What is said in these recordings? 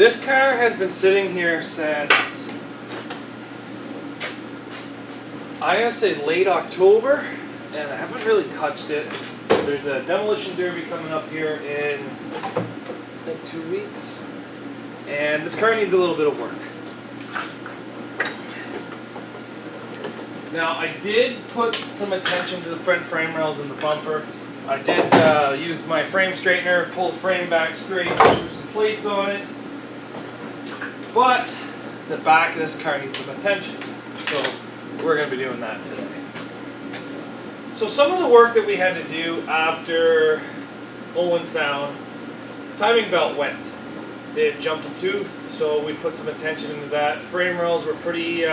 This car has been sitting here since, I'm going to say late October, and I haven't really touched it. There's a demolition derby coming up here in, I think, 2 weeks. And this car needs a little bit of work. Now, I did put some attention to the front frame rails and the bumper. I did use my frame straightener, pull the frame back straight, put some plates on it. But the back of this car needs some attention. So we're going to be doing that today. So some of the work that we had to do after Owen Sound, timing belt went. It had jumped a tooth, so we put some attention into that. Frame rails were pretty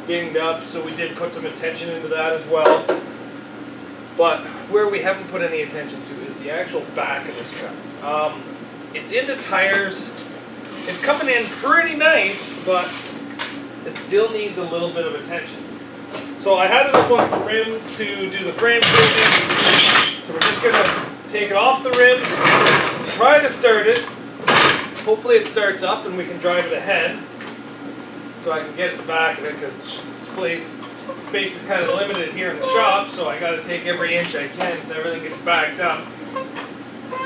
dinged up, so we did put some attention into that as well. But where we haven't put any attention to is the actual back of this car. It's into tires. It's coming in pretty nice, but it still needs a little bit of attention. So I had it up on some rims to do the frame cleaning. So we're just going to take it off the rims, try to start it. Hopefully it starts up and we can drive it ahead. So I can get at the back of it, because space is kind of limited here in the shop, so I got to take every inch I can so everything gets backed up.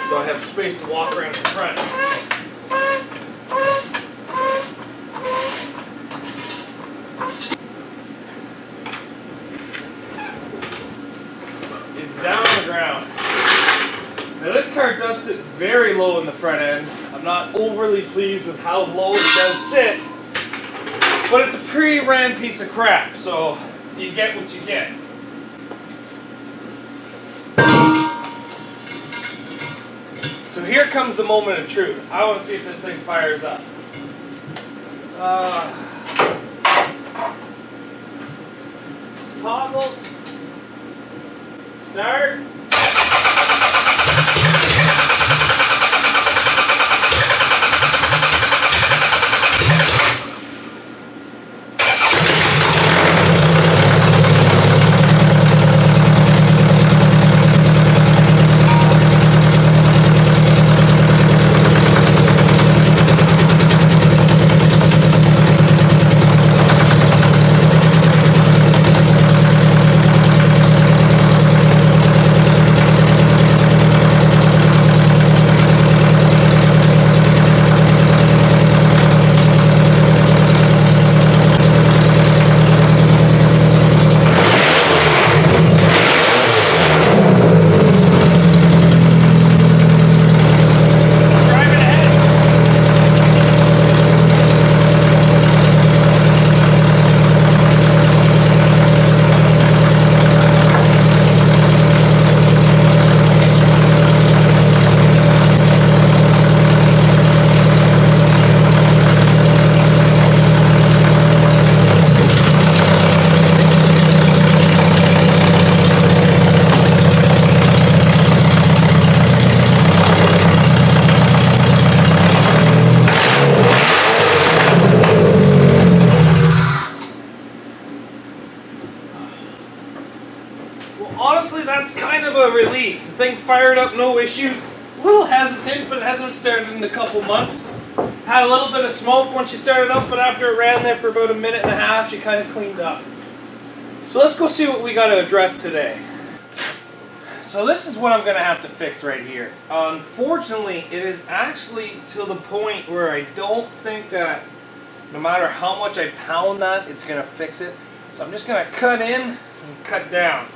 So I have space to walk around in front. It's down on the ground. Now this car does sit very low in the front end. I'm not overly pleased with how low it does sit, but it's a pretty ran piece of crap, so you get what you get. So here comes the moment of truth. I want to see if this thing fires up. Toggles. Start. Honestly, that's kind of a relief. The thing fired up, no issues. A little hesitant, but it hasn't started in a couple months. Had a little bit of smoke once you started up, but after it ran there for about a minute and a half, she kind of cleaned up. So let's go see what we got to address today. So this is what I'm going to have to fix right here. Unfortunately, it is actually to the point where I don't think that no matter how much I pound that, it's going to fix it. So I'm just going to cut in and cut down.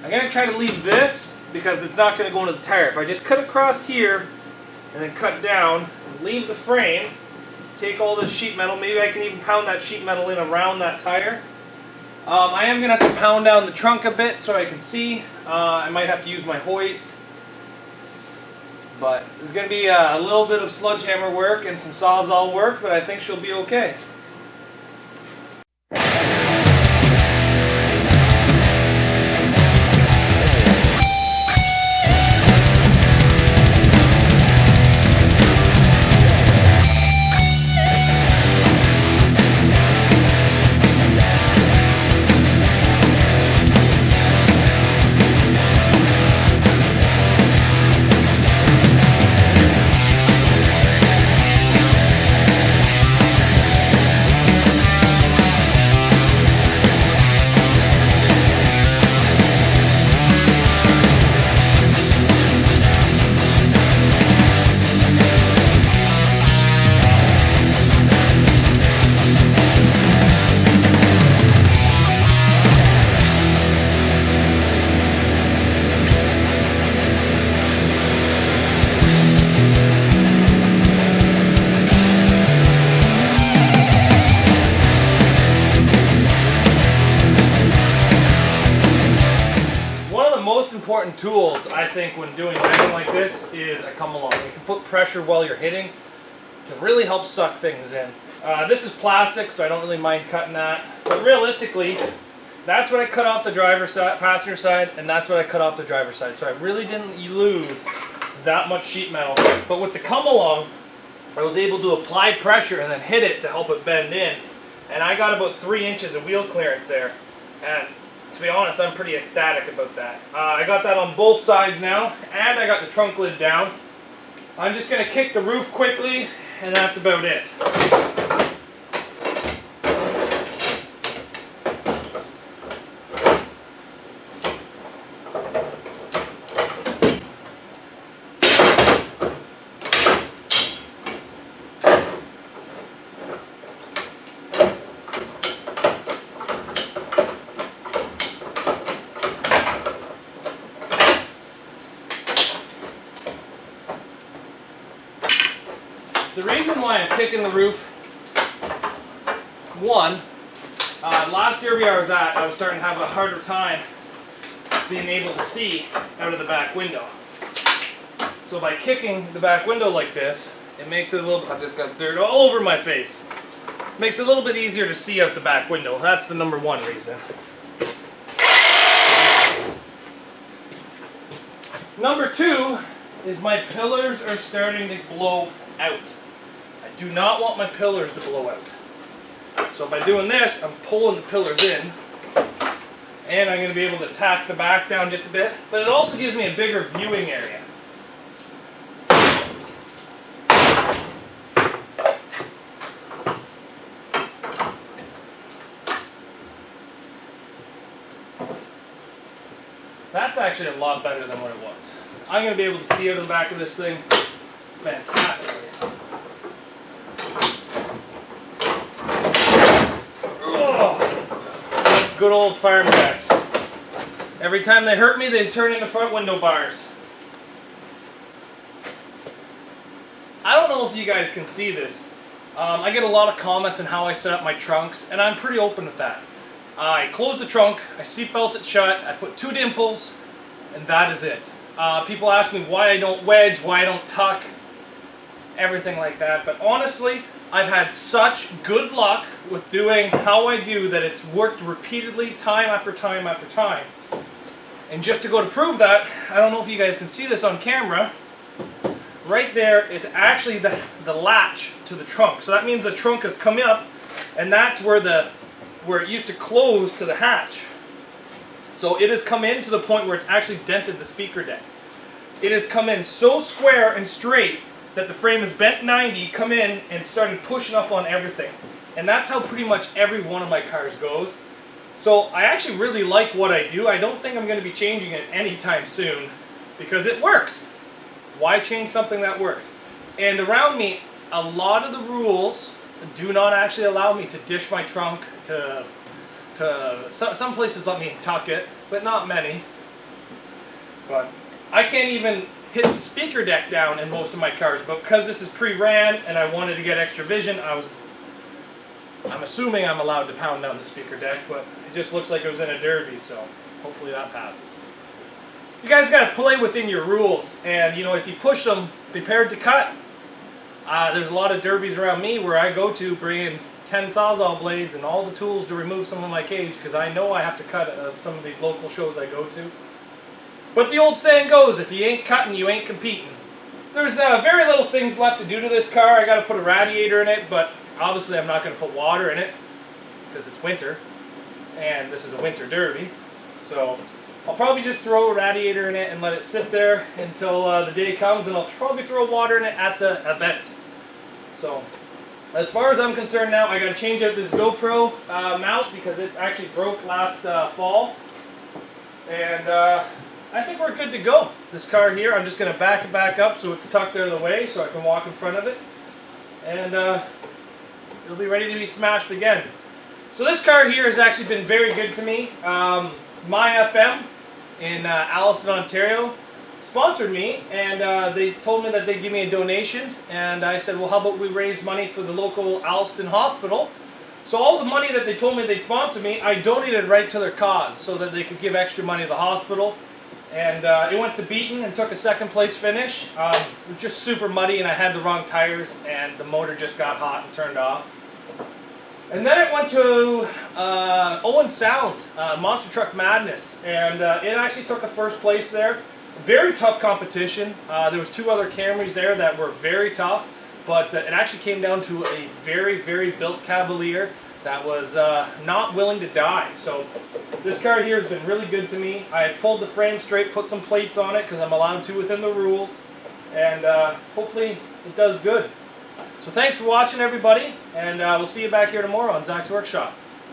I'm going to try to leave this because it's not going to go into the tire. If I just cut across here and then cut down, leave the frame, take all this sheet metal, maybe I can even pound that sheet metal in around that tire. I am going to have to pound down the trunk a bit so I can see. I might have to use my hoist. But there's going to be a little bit of sledgehammer work and some sawzall work, but I think she'll be okay. tools, I think, when doing bending like this is a come along. You can put pressure while you're hitting to really help suck things in. This is plastic, so I don't really mind cutting that. But realistically, that's what I cut off the driver's side, passenger side, and that's what I cut off the driver's side. So I really didn't lose that much sheet metal. But with the come along, I was able to apply pressure and then hit it to help it bend in. And I got about 3 inches of wheel clearance there. And to be honest, I'm pretty ecstatic about that. I got that on both sides now, and I got the trunk lid down. I'm just going to kick the roof quickly, and that's about it. The reason why I'm kicking the roof, one, last derby I was at, I was starting to have a harder time being able to see out of the back window. So by kicking the back window like this, it makes it a little, I just got dirt all over my face. Makes it a little bit easier to see out the back window. That's the number one reason. Number two is my pillars are starting to blow out. I do not want my pillars to blow out. So by doing this, I'm pulling the pillars in, and I'm going to be able to tack the back down just a bit, but it also gives me a bigger viewing area. That's actually a lot better than what it was. I'm going to be able to see out of the back of this thing fantastically. Oh, good old farm jacks. Every time they hurt me, they turn into front window bars. I don't know if you guys can see this. I get a lot of comments on how I set up my trunks, and I'm pretty open with that. I close the trunk, I seatbelt it shut, I put 2 dimples, and that is it. People ask me why I don't wedge, why I don't tuck, everything like that. But honestly, I've had such good luck with doing how I do that it's worked repeatedly time after time after time. And just to go to prove that, I don't know if you guys can see this on camera, right there is actually the latch to the trunk. So that means the trunk has come up, and that's where it used to close to the hatch. So it has come in to the point where it's actually dented the speaker deck. It has come in so square and straight that the frame is bent 90, come in and started pushing up on everything. And that's how pretty much every one of my cars goes. So I actually really like what I do. I don't think I'm going to be changing it anytime soon because it works. Why change something that works? And around me, a lot of the rules do not actually allow me to dish my trunk some places let me tuck it, but not many. But I can't even hit the speaker deck down in most of my cars, but because this is pre-ran and I wanted to get extra vision, I'm assuming I'm allowed to pound down the speaker deck, but it just looks like it was in a derby, so hopefully that passes. You guys got to play within your rules, and if you push them, prepared to cut. There's a lot of derbies around me where I go to bringing 10 Sawzall blades and all the tools to remove some of my cage because I know I have to cut some of these local shows I go to. But the old saying goes, if you ain't cutting, you ain't competing. There's very little things left to do to this car. I got to put a radiator in it, but obviously I'm not going to put water in it because it's winter, and this is a winter derby. So I'll probably just throw a radiator in it and let it sit there until the day comes, and I'll probably throw water in it at the event. So as far as I'm concerned now, I got to change out this GoPro mount because it actually broke last fall. And I think we're good to go. This car here, I'm just going to back it back up so it's tucked out of the way so I can walk in front of it. And it'll be ready to be smashed again. So this car here has actually been very good to me. My FM in Alliston, Ontario sponsored me, and they told me that they'd give me a donation, and I said, well, how about we raise money for the local Alliston hospital? So all the money that they told me they'd sponsor me, I donated right to their cause so that they could give extra money to the hospital. and it went to beaten and took a second place finish. It was just super muddy, and I had the wrong tires, and the motor just got hot and turned off. And then it went to Owen Sound, Monster Truck Madness, and it actually took a first place there. Very tough competition. There was 2 other Camrys there that were very tough, but it actually came down to a very, very built Cavalier that was not willing to die. So this car here has been really good to me. I've pulled the frame straight, put some plates on it because I'm allowed to within the rules, and hopefully it does good. So thanks for watching, everybody, and we'll see you back here tomorrow on Zach's Workshop.